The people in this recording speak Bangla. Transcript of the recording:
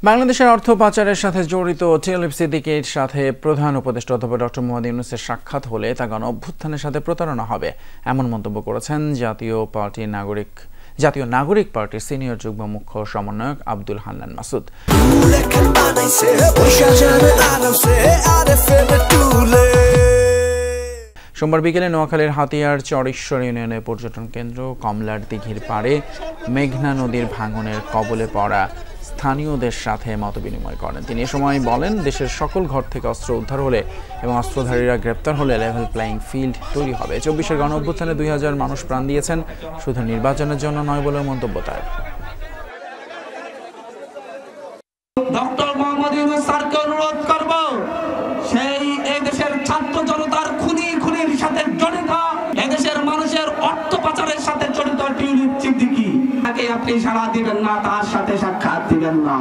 বাংলাদেশের অর্থ পাচারের সাথে জড়িত টিএলএফ সিন্ডিকেট সাথে প্রধান উপদেষ্টা অধ্যাপক ডক্টর মোহাম্মদ ইউনূসের সাক্ষাৎ হলে তা গণঅভ্যুত্থানের সাথে প্রতারণা হবে এমন মন্তব্য করেছেন জাতীয় নাগরিক পার্টির সিনিয়র যুগ্ম মুখ্য সমন্বয়ক আব্দুল হান্নান মাসুদ। সোমবার বিকেলে নোয়াখালীর হাতিয়ার চরেশ্বর ইউনিয়নের পর্যটন কেন্দ্র কমলার দিঘির পাড়ে মেঘনা নদীর ভাঙনের কবলে পড়া স্থানীয়দের সাথে মতবিনিময় করেন তিনি। এ সময় বলেন, দেশের সকল ঘর থেকে অস্ত্র উদ্ধার হলে এবং অস্ত্রধারীরা গ্রেপ্তার হলে লেভেল প্লেইং ফিল্ড তৈরি হবে। 24-এর গণঅভ্যুত্থানে 2000 মানুষ প্রাণ দিয়েছেন, শুধু নির্বাচনের জন্য নয় বলেও মন্তব্য তার। ডক্টর মোহাম্মদ ইউনূস স্যারকে অনুরোধ করব, সেই এদেশের ছাত্র জনতার খুনির সাথে জড়িত, এদেশের মানুষের অর্থ পাচারের সাথে জড়িত টিউলিপ সিদ্দিকী, তাকে আপনি সাড়া দিবেন না, তার সাথে সাক্ষাৎ দিবেন না।